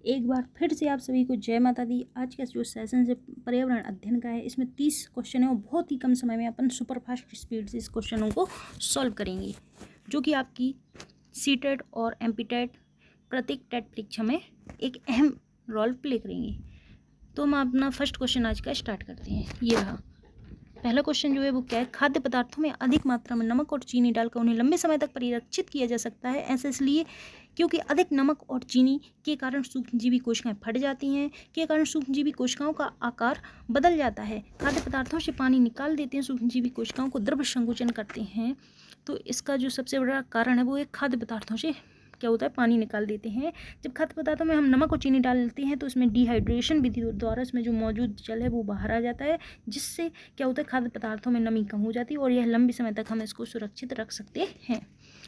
एक बार फिर से आप सभी को जय माता दी। आज का जो सेशन है पर्यावरण अध्ययन का है, इसमें 30 क्वेश्चन है और बहुत ही कम समय में अपन सुपर फास्ट स्पीड से इस क्वेश्चनों को सॉल्व करेंगे, जो कि आपकी सीटेट और एमपीटेट प्रत्येक टेट परीक्षा में एक अहम रोल प्ले करेंगे। तो हम अपना फर्स्ट क्वेश्चन आज का स्टार्ट करते हैं। ये रहा पहला क्वेश्चन जो है वो क्या है, खाद्य पदार्थों में अधिक मात्रा में नमक और चीनी डालकर उन्हें लंबे समय तक परिरक्षित किया जा सकता है। ऐसा इसलिए क्योंकि अधिक नमक और चीनी के कारण सूक्ष्मजीवी कोशिकाएं फट जाती हैं, के कारण सूक्ष्मजीवी कोशिकाओं का आकार बदल जाता है। खाद्य पदार्थों से पानी निकाल देते हैं, सूक्ष्मजीवी कोशिकाओं को द्रव्य संकोचन करते हैं। तो इसका जो सबसे बड़ा कारण है वो एक खाद्य पदार्थों से क्या होता है, पानी निकाल देते हैं। जब खाद्य पदार्थों में हम नमक और चीनी डालते हैं तो इसमें डिहाइड्रेशन विधि द्वारा इसमें जो मौजूद जल है वो बाहर आ जाता है, जिससे क्या होता है, खाद्य पदार्थों में नमी कम हो जाती है और यह लंबे समय तक हम इसको सुरक्षित रख सकते हैं।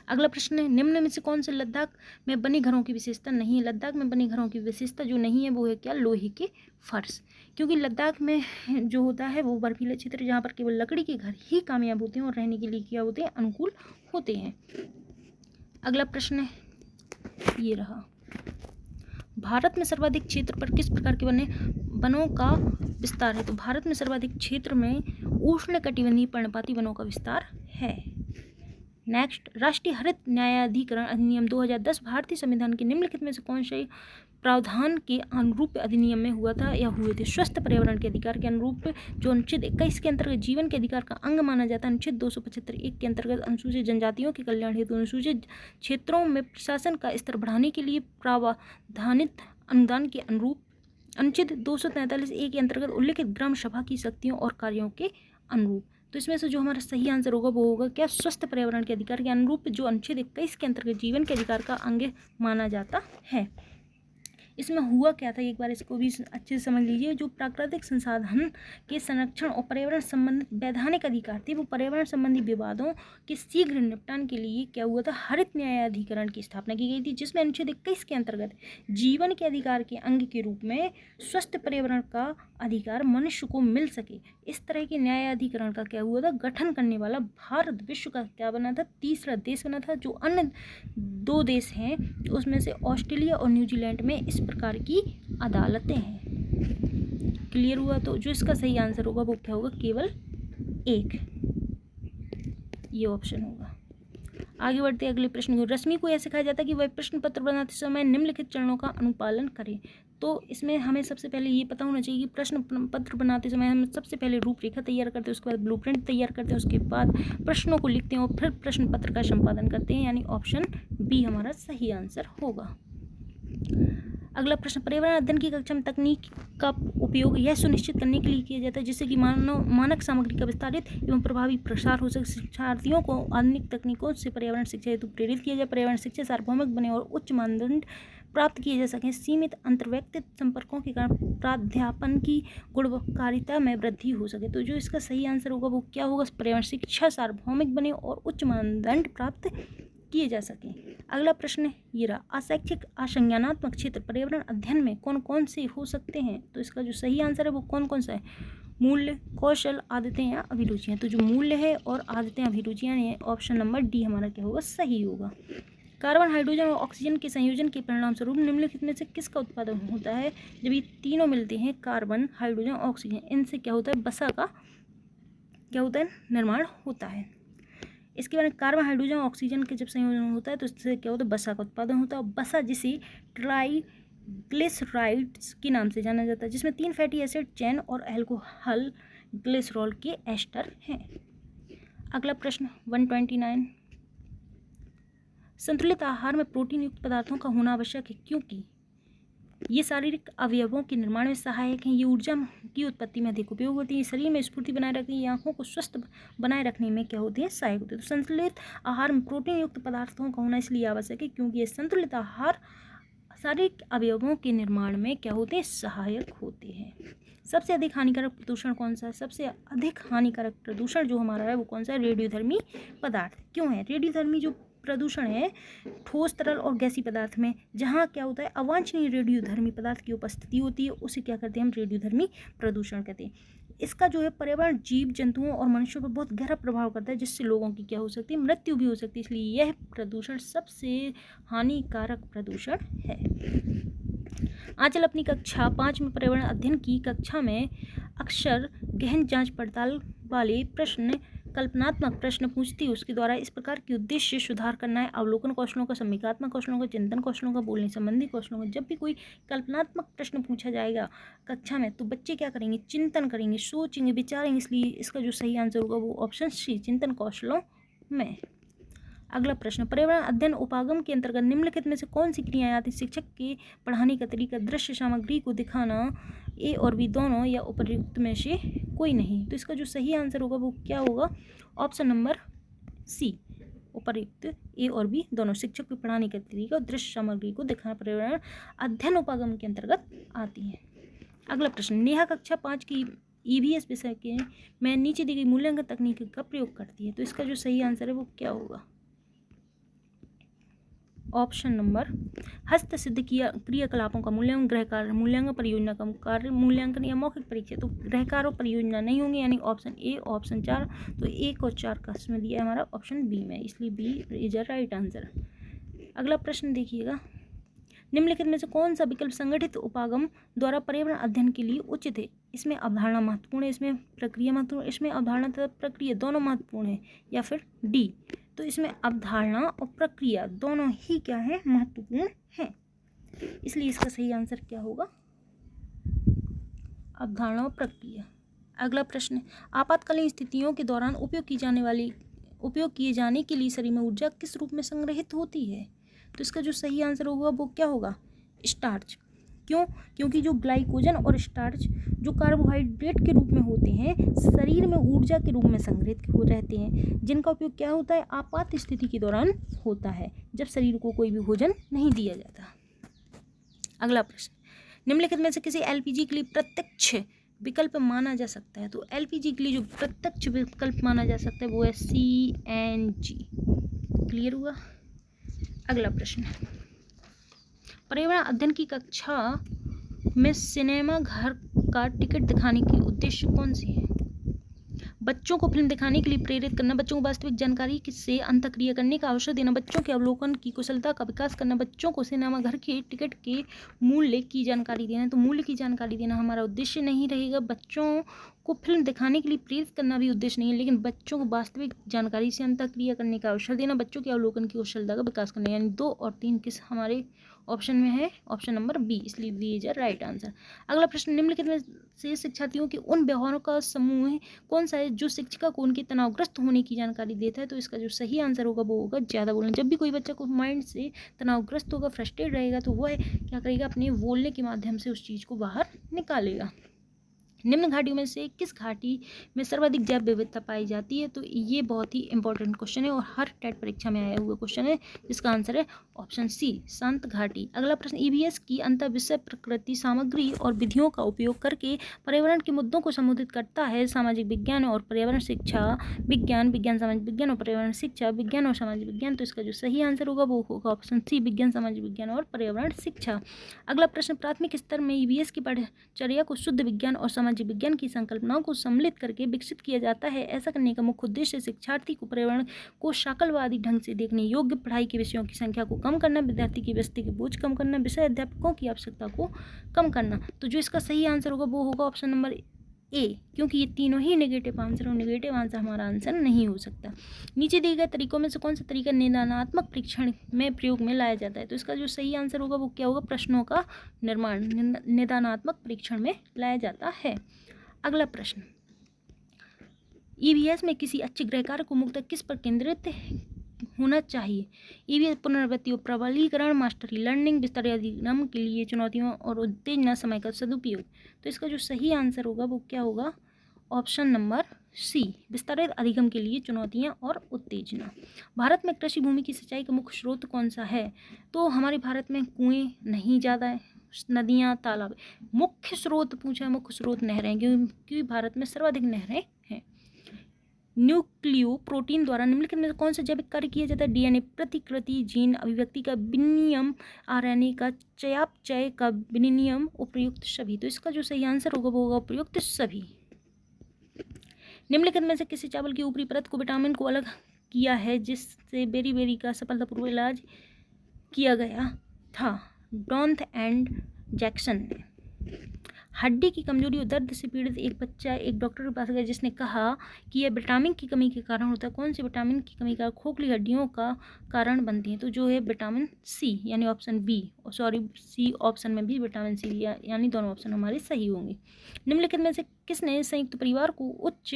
अगला प्रश्न है, निम्न में से कौन से लद्दाख में बने घरों की विशेषता नहीं है। लद्दाख में बने घरों की विशेषता जो नहीं है वो है क्या, लोहे के फर्श। क्योंकि लद्दाख में जो होता है वो बर्फीला क्षेत्र, जहाँ पर केवल लकड़ी के घर ही कामयाब होते हैं और रहने के लिए क्या होते हैं, अनुकूल होते हैं। अगला प्रश्न है, ये रहा, भारत में सर्वाधिक क्षेत्र पर किस प्रकार के वनों का विस्तार है। तो भारत में सर्वाधिक क्षेत्र में उष्णकटिबंधीय पर्णपाती वनों का विस्तार है। नेक्स्ट, राष्ट्रीय हरित न्यायाधिकरण अधिनियम 2010 भारतीय संविधान के निम्नलिखित में से कौन से प्रावधान के अनुरूप अधिनियम में हुआ था या हुए थे। स्वस्थ पर्यावरण के अधिकार के अनुरूप, जो अनुच्छेद 21 के अंतर्गत जीवन के अधिकार का अंग माना जाता है। अनुच्छेद 275(1) के अंतर्गत अनुसूचित जनजातियों के कल्याण हेतु अनुसूचित क्षेत्रों में प्रशासन का स्तर बढ़ाने के लिए प्रावधानित अनुदान के अनुरूप। अनुच्छेद 243(a) के अंतर्गत उल्लेखित ग्राम सभा की शक्तियों और कार्यों के अनुरूप। तो इसमें से जो हमारा सही आंसर होगा वो होगा क्या, स्वस्थ पर्यावरण के अधिकार के अनुरूप, जो अनुच्छेद 21 के अंतर्गत जीवन के अधिकार का अंग माना जाता है। इसमें हुआ क्या था, एक बार इसको भी अच्छे से समझ लीजिए। जो प्राकृतिक संसाधन के संरक्षण और पर्यावरण संबंधित वैधानिक अधिकार थे, वो पर्यावरण संबंधी विवादों के शीघ्र निपटान के लिए क्या हुआ था, हरित न्यायाधिकरण की स्थापना की गई थी, जिसमें अनुच्छेद 21 के अंतर्गत जीवन के अधिकार के अंग के रूप में स्वस्थ पर्यावरण का अधिकार मनुष्य को मिल सके। इस तरह के न्यायाधिकरण का क्या हुआ था, गठन करने वाला भारत विश्व का क्या बना था, तीसरा देश बना था। जो अन्य 2 देश हैं उसमें से ऑस्ट्रेलिया और न्यूजीलैंड में इस प्रकार की अदालतें हैं। क्लियर हुआ। तो जो इसका सही आंसर होगा वो क्या होगा, केवल 1, ये ऑप्शन होगा। आगे बढ़ते अगले प्रश्न को। रश्मि को यह सिखाया जाता है कि वह प्रश्न पत्र बनाते समय निम्नलिखित चरणों का अनुपालन करें। तो इसमें हमें सबसे पहले ये पता होना चाहिए कि प्रश्न पत्र बनाते समय हम सबसे पहले रूपरेखा तैयार करते हैं, उसके बाद ब्लूप्रिंट तैयार करते हैं, उसके बाद प्रश्नों को लिखते हैं और फिर प्रश्न पत्र का संपादन करते हैं, यानी ऑप्शन बी हमारा सही आंसर होगा। अगला प्रश्न, पर्यावरण अध्ययन की कक्षा में तकनीक का उपयोग यह सुनिश्चित करने के लिए किया जाता है जिससे कि मानक सामग्री का विस्तारित एवं प्रभावी प्रसार हो सके। शिक्षार्थियों को आधुनिक तकनीकों से पर्यावरण शिक्षा हेतु प्रेरित किया जाए, पर्यावरण शिक्षा सार्वभौमिक बने और उच्च मानदंड प्राप्त किए जा सकें। सीमित अंतर्व्यक्तिक संपर्कों के कारण प्राध्यापन की गुणकारिता में वृद्धि हो सके। तो जो इसका सही आंसर होगा वो क्या होगा, पर्यावरण शिक्षा सार्वभौमिक बने और उच्च मानदंड प्राप्त किए जा सकें। अगला प्रश्न ये रहा, अशैक्षिक असंज्ञानात्मक क्षेत्र पर्यावरण अध्ययन में कौन कौन से हो सकते हैं। तो इसका जो सही आंसर है वो कौन कौन सा है, मूल्य, कौशल, आदतें या अभिरुचियाँ। तो जो मूल्य है और आदतें अभिरुचियाँ हैं, ऑप्शन नंबर डी हमारा क्या होगा, सही होगा। कार्बन, हाइड्रोजन और ऑक्सीजन के संयोजन के परिणाम स्वरूप निम्नलिखित में से किसका उत्पादन होता है। जब ये तीनों मिलते हैं, कार्बन, हाइड्रोजन, ऑक्सीजन, इनसे क्या होता है, वसा का क्या होता है, निर्माण होता है। इसके बाद कार्बन, हाइड्रोजन, ऑक्सीजन के जब संयोजन होता है तो इससे क्या होता है, वसा का उत्पादन होता है। वसा जिसे ट्राइग्लिसराइड्स के नाम से जाना जाता है, जिसमें 3 फैटी एसिड चेन और अल्कोहल ग्लिसरॉल के एस्टर हैं। अगला प्रश्न 129, संतुलित आहार में प्रोटीन युक्त पदार्थों का होना आवश्यक है क्योंकि ये शारीरिक अवयवों के निर्माण में सहायक हैं, ये ऊर्जा की उत्पत्ति में अधिक उपयोग होती है, शरीर में स्फूर्ति बनाए रखती है, आंखों को स्वस्थ बनाए रखने में क्या होती है, सहायक होती है। तो संतुलित आहार में प्रोटीन युक्त पदार्थों का होना इसलिए आवश्यक है क्योंकि ये संतुलित आहार शारीरिक अवयवों के निर्माण में क्या होते हैं, सहायक होते हैं। सबसे अधिक हानिकारक प्रदूषण कौन सा है। सबसे अधिक हानिकारक प्रदूषण जो हमारा है वो कौन सा है, रेडियोधर्मी पदार्थ। क्यों है रेडियोधर्मी जो प्रदूषण है, ठोस, तरल और गैसीय पदार्थ में जहाँ क्या होता है, अवांछनीय रेडियोधर्मी पदार्थ की उपस्थिति होती है, उसे क्या करते हैं हम, रेडियोधर्मी प्रदूषण कहते हैं। इसका जो है पर्यावरण, जीव जंतुओं और मनुष्यों पर बहुत गहरा प्रभाव करता है, जिससे लोगों की क्या हो सकती है, मृत्यु भी हो सकती है। इसलिए यह प्रदूषण सबसे हानिकारक प्रदूषण है। आंचल अपनी कक्षा 5 में पर्यावरण अध्ययन की कक्षा में अक्सर गहन जांच पड़ताल वाले प्रश्न, कल्पनात्मक प्रश्न पूछती है। उसके द्वारा इस प्रकार के उद्देश्य सुधार करना है अवलोकन कौशलों का, समीक्षात्मक कौशलों का, चिंतन कौशलों का, बोलने संबंधी कौशलों का। जब भी कोई कल्पनात्मक प्रश्न पूछा जाएगा कक्षा में तो बच्चे क्या करेंगे, चिंतन करेंगे, सोचेंगे, विचारेंगे। इसलिए इसका जो सही आंसर होगा वो ऑप्शन सी, चिंतन कौशलों में। अगला प्रश्न, पर्यावरण अध्ययन उपागम के अंतर्गत निम्नलिखित में से कौन सी क्रियाएं आती? शिक्षक के पढ़ाने का तरीका, दृश्य सामग्री को दिखाना, ए और बी दोनों, या उपर्युक्त में से कोई नहीं। तो इसका जो सही आंसर होगा वो क्या होगा? ऑप्शन नंबर सी, उपर्युक्त ए और बी दोनों। शिक्षक के पढ़ाने का तरीका और दृश्य सामग्री को दिखाना पर्यावरण अध्ययन उपागम के अंतर्गत आती है। अगला प्रश्न, नेहा कक्षा 5 की ईवीएस विषय के में नीचे दी गई मूल्यांकन तकनीक का प्रयोग करती है। तो इसका जो सही आंसर है वो क्या होगा? ऑप्शन नंबर हस्त सिद्ध क्रियाकलापों का मूल्यांकन, गृह कार्य मूल्यांकन, परियोजना का कार्य मूल्यांकन, या मौखिक परीक्षा। तो गृह कार्य और परियोजना नहीं होंगे, यानी ऑप्शन ए, ऑप्शन 4। तो 1 और 4 का इसमें दिया है हमारा ऑप्शन बी में, इसलिए B is a right answer. अगला प्रश्न देखिएगा, निम्नलिखित में से कौन सा विकल्प संगठित उपागम द्वारा पर्यावरण अध्ययन के लिए उचित है? इसमें अवधारणा महत्वपूर्ण है, इसमें प्रक्रिया महत्वपूर्ण, इसमें अवधारणा तथा प्रक्रिया दोनों महत्वपूर्ण है, या फिर डी? तो इसमें अवधारणा और प्रक्रिया दोनों ही क्या है? महत्वपूर्ण है। इसलिए इसका सही आंसर क्या होगा? अवधारणा और प्रक्रिया। अगला प्रश्न, आपातकालीन स्थितियों के दौरान उपयोग किए जाने के लिए शरीर में ऊर्जा किस रूप में संग्रहित होती है? तो इसका जो सही आंसर होगा वो क्या होगा? स्टार्च। क्यों? क्योंकि जो ग्लाइकोजन और स्टार्च जो कार्बोहाइड्रेट के रूप में होते हैं, शरीर में ऊर्जा के रूप में संग्रहित हो रहते हैं, जिनका उपयोग क्या होता है? आपात स्थिति के दौरान होता है, जब शरीर को कोई भी भोजन नहीं दिया जाता। अगला प्रश्न, निम्नलिखित में से किसी एलपीजी के लिए प्रत्यक्ष विकल्प माना जा सकता है? तो एलपीजी के लिए जो प्रत्यक्ष विकल्प माना जा सकता है वो है सीएनजी। क्लियर हुआ? अगला प्रश्न, पर्यावरण अध्ययन की कक्षा में सिनेमा घर का टिकट दिखाने की उद्देश्य कौन सी है? बच्चों को फिल्म दिखाने के लिए प्रेरित करना, बच्चों को वास्तविक जानकारी से अंतःक्रिया करने का अवसर देना, बच्चों के अवलोकन की कुशलता का विकास करना, बच्चों को सिनेमा घर के टिकट के मूल्य की जानकारी देना। तो मूल्य की जानकारी देना हमारा उद्देश्य नहीं रहेगा, बच्चों को फिल्म दिखाने के लिए प्रेरित करना भी उद्देश्य नहीं है, लेकिन बच्चों को वास्तविक जानकारी से अंतःक्रिया करने का अवसर देना, बच्चों के अवलोकन की कुशलता का विकास करना। यानी 2 और 3 किस हमारे ऑप्शन में है? ऑप्शन नंबर बी, इसलिए B is a right answer. अगला प्रश्न, निम्नलिखित में से शिक्षार्थियों के उन व्यवहारों का समूह कौन सा है जो शिक्षिका को उनके तनावग्रस्त होने की जानकारी देता है? तो इसका जो सही आंसर होगा वो होगा ज़्यादा बोलना। जब भी कोई बच्चा को माइंड से तनावग्रस्त होगा, फ्रस्ट्रेट रहेगा, तो वह क्या करेगा? अपने बोलने के माध्यम से उस चीज़ को बाहर निकालेगा। निम्न घाटियों में से किस घाटी में सर्वाधिक जैव विविधता पाई जाती है? तो ये बहुत ही इंपॉर्टेंट क्वेश्चन है और हर टेट परीक्षा में आया हुआ क्वेश्चन है, जिसका आंसर है ऑप्शन सी, शांत घाटी। अगला प्रश्न, ईवीएस की अंतर विषय प्रकृति, सामग्री और विधियों का उपयोग करके पर्यावरण के मुद्दों को संबोधित करता है। सामाजिक विज्ञान और पर्यावरण शिक्षा, विज्ञान, विज्ञान सामाजिक विज्ञान और पर्यावरण शिक्षा, विज्ञान और सामाजिक विज्ञान। तो इसका जो सही आंसर होगा वो होगा ऑप्शन सी, विज्ञान, सामाजिक विज्ञान और पर्यावरण शिक्षा। अगला प्रश्न, प्राथमिक स्तर में ईवीएस की पढ़चर्या को शुद्ध विज्ञान और सामाजिक विज्ञान की संकल्पनाओं को सम्मिलित करके विकसित किया जाता है। ऐसा करने का मुख्य उद्देश्य शिक्षार्थी को पर्यावरण को शाकलवादी ढंग से देखने योग्य पढ़ाई के विषयों की संख्या को कम करना, विद्यार्थी की व्यस्ति के बोझ कम करना, विषय अध्यापकों की आवश्यकता को कम करना। तो जो इसका सही आंसर होगा वो होगा ऑप्शन नंबर ए, क्योंकि ये तीनों ही नेगेटिव आंसर, और नेगेटिव आंसर हमारा आंसर नहीं हो सकता। नीचे दिए गए तरीकों में से कौन सा तरीका निदानात्मक परीक्षण में प्रयोग में लाया जाता है? तो इसका जो सही आंसर होगा वो क्या होगा? प्रश्नों का निर्माण निदानात्मक परीक्षण में लाया जाता है। अगला प्रश्न, ईवीएस में किसी अच्छे गृह कार्य को मुख्यतः किस पर केंद्रित होना चाहिए? ईवीएस पुनरावृत्ति और प्रबलीकरण, मास्टरी लर्निंग, विस्तारित अधिगम के लिए चुनौतियों और उत्तेजना, समय का सदुपयोग। तो इसका जो सही आंसर होगा वो क्या होगा? ऑप्शन नंबर सी, विस्तारित अधिगम के लिए चुनौतियां और उत्तेजना। भारत में कृषि भूमि की सिंचाई का मुख्य स्रोत कौन सा है? तो हमारे भारत में कुएं नहीं ज़्यादा है, नदियाँ, तालाब। मुख्य स्रोत पूछा है, मुख्य स्रोत नहरें, क्योंकि भारत में सर्वाधिक नहरें हैं। न्यूक्लियो प्रोटीन द्वारा निम्नलिखित में कौन सा जैविक कार्य किया जाता है? डीएनए प्रतिकृति, जीन अभिव्यक्ति का विनिमय, आरएनए का चयापचय का विनिमय, उपयुक्त सभी। तो इसका जो सही आंसर होगा वो होगा उपयुक्त सभी। निम्नलिखित में से किसी चावल की ऊपरी परत को विटामिन को अलग किया है जिससे बेरी का सफलतापूर्वक इलाज किया गया था? डॉन्थ एंड जैक्सन ने। हड्डी की कमजोरी और दर्द से पीड़ित एक बच्चा एक डॉक्टर के पास गया जिसने कहा कि यह विटामिन की कमी के कारण होता है। कौन सी विटामिन की कमी का खोखली हड्डियों का कारण बनती है? तो जो है विटामिन सी, यानी option B, sorry C option में भी विटामिन सी, यानी दोनों ऑप्शन हमारे सही होंगे। निम्नलिखित में से किसने संयुक्त परिवार को उच्च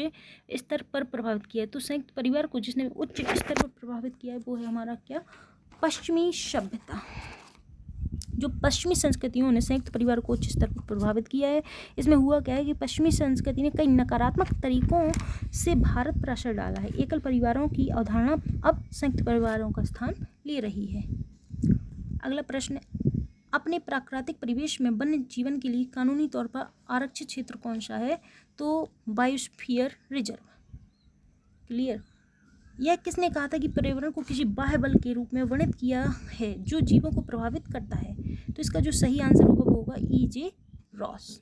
स्तर पर प्रभावित किया है? तो संयुक्त परिवार को जिसने उच्च स्तर पर प्रभावित किया है वो है हमारा क्या? पश्चिमी सभ्यता। जो पश्चिमी संस्कृतियों ने संयुक्त परिवार को उच्च स्तर पर प्रभावित किया है। इसमें हुआ क्या है कि पश्चिमी संस्कृति ने कई नकारात्मक तरीकों से भारत पर असर डाला है। एकल परिवारों की अवधारणा अब संयुक्त परिवारों का स्थान ले रही है। अगला प्रश्न, अपने प्राकृतिक परिवेश में वन्य जीवन के लिए कानूनी तौर पर आरक्षित क्षेत्र कौन सा है? तो बायोस्फीयर रिजर्व। क्लियर। यह किसने कहा था कि पर्यावरण को किसी बाह्य बल के रूप में वर्णित किया है जो जीवों को प्रभावित करता है? तो इसका जो सही आंसर होगा वो होगा E.J. Ross.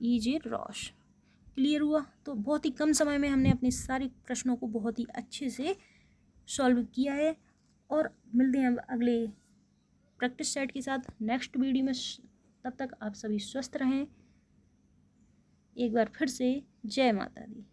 E.J. Ross. Clear हुआ? तो बहुत ही कम समय में हमने अपने सारे प्रश्नों को बहुत ही अच्छे से सॉल्व किया है और मिलते हैं अगले प्रैक्टिस सेट के साथ नेक्स्ट वीडियो में। तब तक आप सभी स्वस्थ रहें। एक बार फिर से जय माता दी।